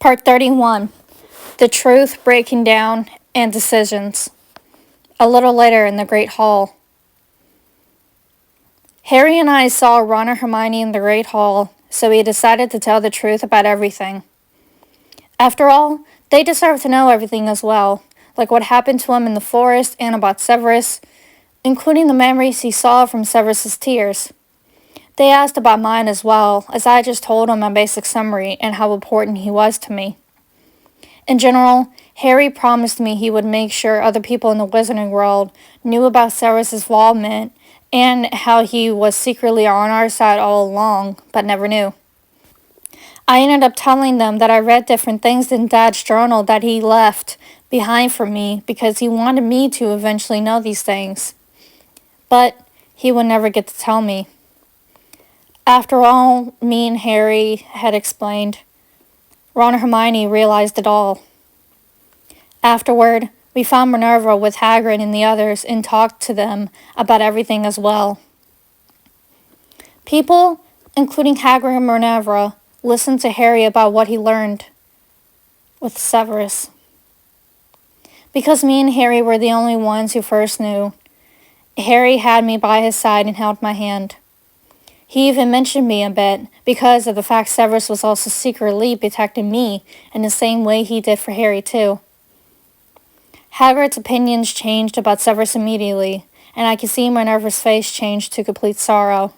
Part 31. The Truth, Breaking Down, and Decisions. A little later in the Great Hall. Harry and I saw Ron and Hermione in the Great Hall, so we decided to tell the truth about everything. After all, they deserve to know everything as well, like what happened to him in the forest and about Severus, including the memories he saw from Severus's tears. They asked about mine as well, as I just told them a basic summary and how important he was to me. In general, Harry promised me he would make sure other people in the wizarding world knew about Severus' involvement and how he was secretly on our side all along, but never knew. I ended up telling them that I read different things in Dad's journal that he left behind for me because he wanted me to eventually know these things. But he would never get to tell me. After all me and Harry had explained, Ron and Hermione realized it all. Afterward, we found Minerva with Hagrid and the others and talked to them about everything as well. People, including Hagrid and Minerva, listened to Harry about what he learned with Severus. Because me and Harry were the only ones who first knew, Harry had me by his side and held my hand. He even mentioned me a bit because of the fact Severus was also secretly protecting me in the same way he did for Harry too. Hagrid's opinions changed about Severus immediately, and I could see Minerva's face change to complete sorrow.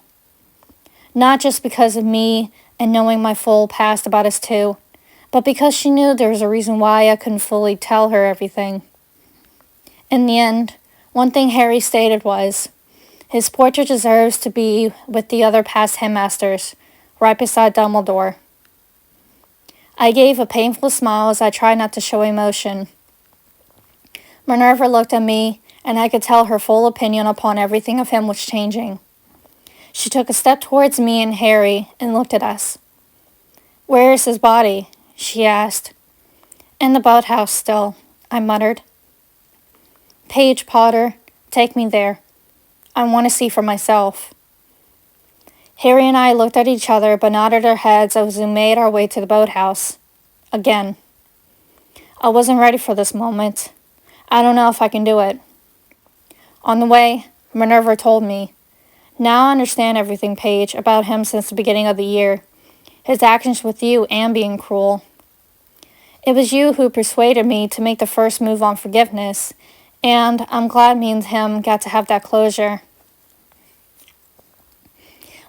Not just because of me and knowing my full past about us too, but because she knew there was a reason why I couldn't fully tell her everything. In the end, one thing Harry stated was, his portrait deserves to be with the other past headmasters, right beside Dumbledore. I gave a painful smile as I tried not to show emotion. Minerva looked at me, and I could tell her full opinion upon everything of him was changing. She took a step towards me and Harry and looked at us. "Where is his body?" she asked. "In the boathouse still," I muttered. "Paige Potter, take me there. I want to see for myself." Harry and I looked at each other but nodded our heads as we made our way to the boathouse. Again. I wasn't ready for this moment. I don't know if I can do it. On the way, Minerva told me, "Now I understand everything, Paige, about him since the beginning of the year. His actions with you and being cruel. It was you who persuaded me to make the first move on forgiveness, and I'm glad me and him got to have that closure."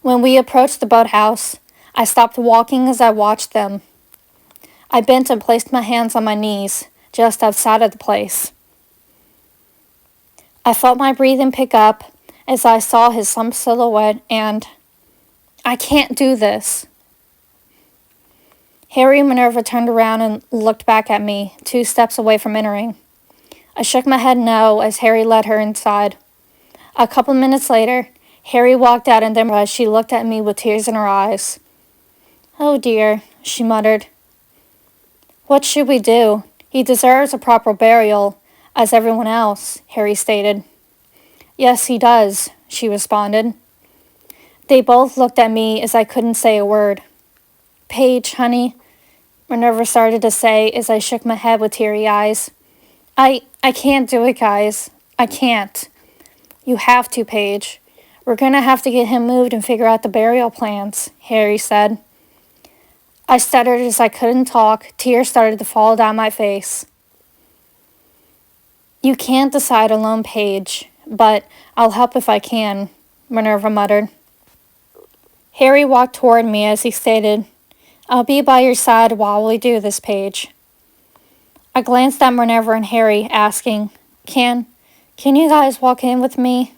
When we approached the boathouse, I stopped walking as I watched them. I bent and placed my hands on my knees, just outside of the place. I felt my breathing pick up as I saw his slumped silhouette and, I can't do this. Harry and Minerva turned around and looked back at me, 2 steps away from entering. I shook my head no as Harry led her inside. A couple minutes later, Harry walked out and then she looked at me with tears in her eyes. "Oh dear," she muttered. "What should we do? He deserves a proper burial, as everyone else," Harry stated. "Yes, he does," she responded. They both looked at me as I couldn't say a word. "Paige, honey," Minerva started to say as I shook my head with teary eyes. I can't do it, guys. I can't." "You have to, Paige. We're gonna have to get him moved and figure out the burial plans," Harry said. I stuttered as I couldn't talk. Tears started to fall down my face. "You can't decide alone, Paige, but I'll help if I can," Minerva muttered. Harry walked toward me as he stated, "I'll be by your side while we do this, Paige." I glanced at Minerva and Harry, asking, Can you guys walk in with me?"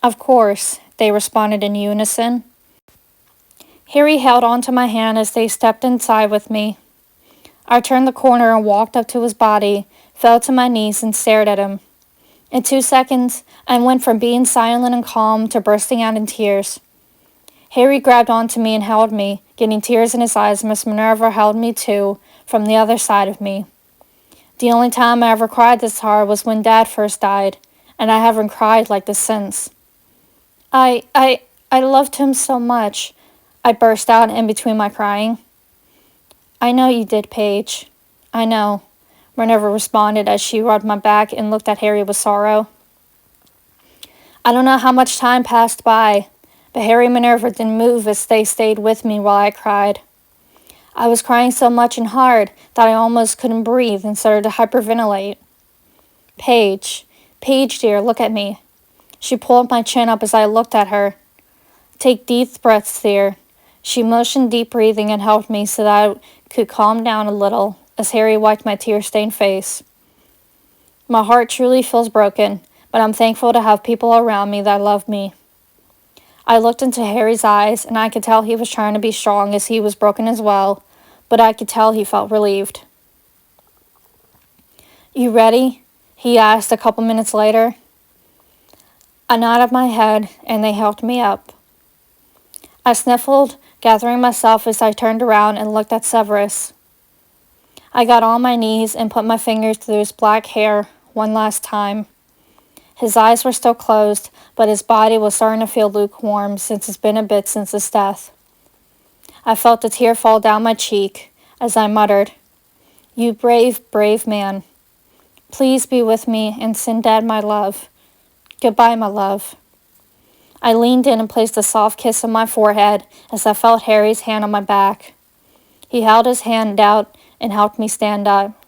"Of course," they responded in unison. Harry held onto my hand as they stepped inside with me. I turned the corner and walked up to his body, fell to my knees and stared at him. In 2 seconds, I went from being silent and calm to bursting out in tears. Harry grabbed onto me and held me, getting tears in his eyes. Miss Minerva held me too, from the other side of me. The only time I ever cried this hard was when Dad first died, and I haven't cried like this since. I loved him so much," I burst out in between my crying. I know you did, Paige. I know, Minerva responded as she rubbed my back and looked at Harry with sorrow. I don't know how much time passed by, but Harry and Minerva didn't move as they stayed with me while I cried. I was crying so much and hard that I almost couldn't breathe and started to hyperventilate. Paige, dear, look at me. She pulled my chin up as I looked at her. Take deep breaths, dear. She motioned deep breathing and helped me so that I could calm down a little as Harry wiped my tear-stained face. My heart truly feels broken, but I'm thankful to have people around me that love me. I looked into Harry's eyes, and I could tell he was trying to be strong as he was broken as well, but I could tell he felt relieved. You ready? He asked a couple minutes later. I nodded my head, and they helped me up. I sniffled, gathering myself as I turned around and looked at Severus. I got on my knees and put my fingers through his black hair one last time. His eyes were still closed, but his body was starting to feel lukewarm since it's been a bit since his death. I felt a tear fall down my cheek as I muttered, You brave, brave man. Please be with me and send Dad my love. Goodbye, my love. I leaned in and placed a soft kiss on my forehead as I felt Harry's hand on my back. He held his hand out and helped me stand up.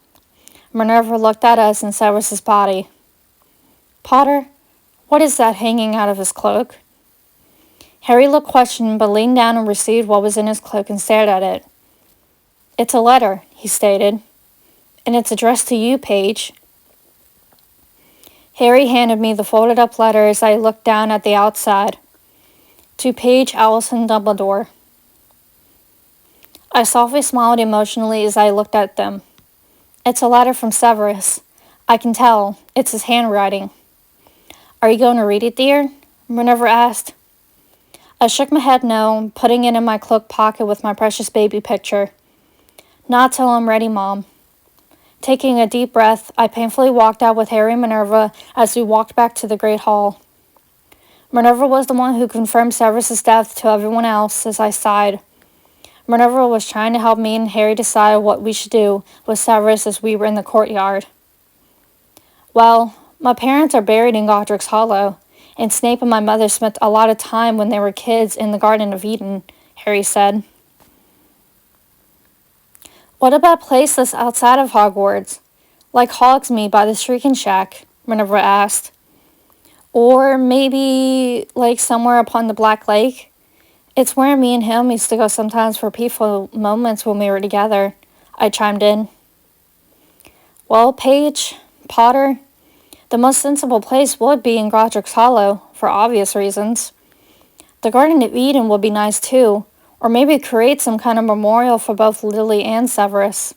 Minerva looked at us and Severus's body. Potter, what is that hanging out of his cloak? Harry looked questioning but leaned down and received what was in his cloak and stared at it. It's a letter, he stated, and it's addressed to you, Paige. Harry handed me the folded up letter as I looked down at the outside. To Paige Allison Dumbledore. I softly smiled emotionally as I looked at them. It's a letter from Severus. I can tell. It's his handwriting. Are you going to read it, dear? Minerva asked. I shook my head no, putting it in my cloak pocket with my precious baby picture. Not till I'm ready, Mom. Taking a deep breath, I painfully walked out with Harry and Minerva as we walked back to the Great Hall. Minerva was the one who confirmed Severus's death to everyone else as I sighed. Minerva was trying to help me and Harry decide what we should do with Severus as we were in the courtyard. Well, my parents are buried in Godric's Hollow, and Snape and my mother spent a lot of time when they were kids in the Garden of Eden, Harry said. What about places outside of Hogwarts, like Hogsmeade by the Shrieking Shack? Minerva asked. Or maybe like somewhere upon the Black Lake? It's where me and him used to go sometimes for peaceful moments when we were together, I chimed in. Well, Paige, Potter, the most sensible place would be in Godric's Hollow, for obvious reasons. The Garden of Eden would be nice too, or maybe create some kind of memorial for both Lily and Severus.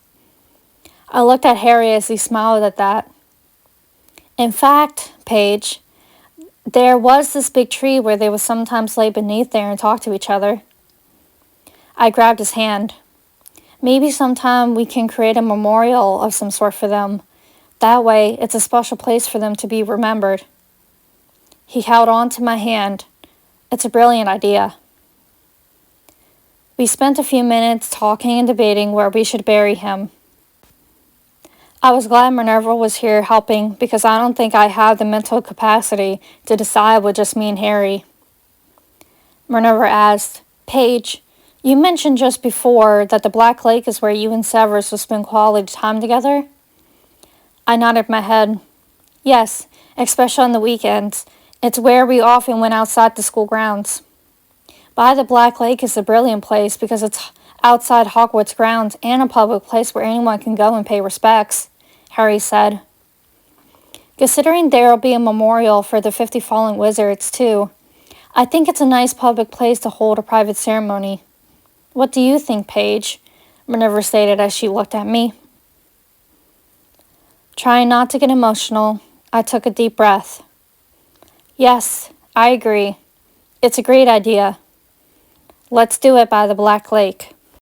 I looked at Harry as he smiled at that. In fact, Paige, there was this big tree where they would sometimes lay beneath there and talk to each other. I grabbed his hand. Maybe sometime we can create a memorial of some sort for them. That way, it's a special place for them to be remembered. He held on to my hand. It's a brilliant idea. We spent a few minutes talking and debating where we should bury him. I was glad Minerva was here helping because I don't think I have the mental capacity to decide with just me and Harry. Minerva asked, Paige, you mentioned just before that the Black Lake is where you and Severus will spend quality time together? I nodded my head. Yes, especially on the weekends. It's where we often went outside the school grounds. By the Black Lake is a brilliant place because it's outside Hogwarts grounds and a public place where anyone can go and pay respects, Harry said. Considering there will be a memorial for the 50 fallen wizards, too, I think it's a nice public place to hold a private ceremony. What do you think, Paige? Minerva stated as she looked at me. Trying not to get emotional, I took a deep breath. Yes, I agree. It's a great idea. Let's do it by the Black Lake.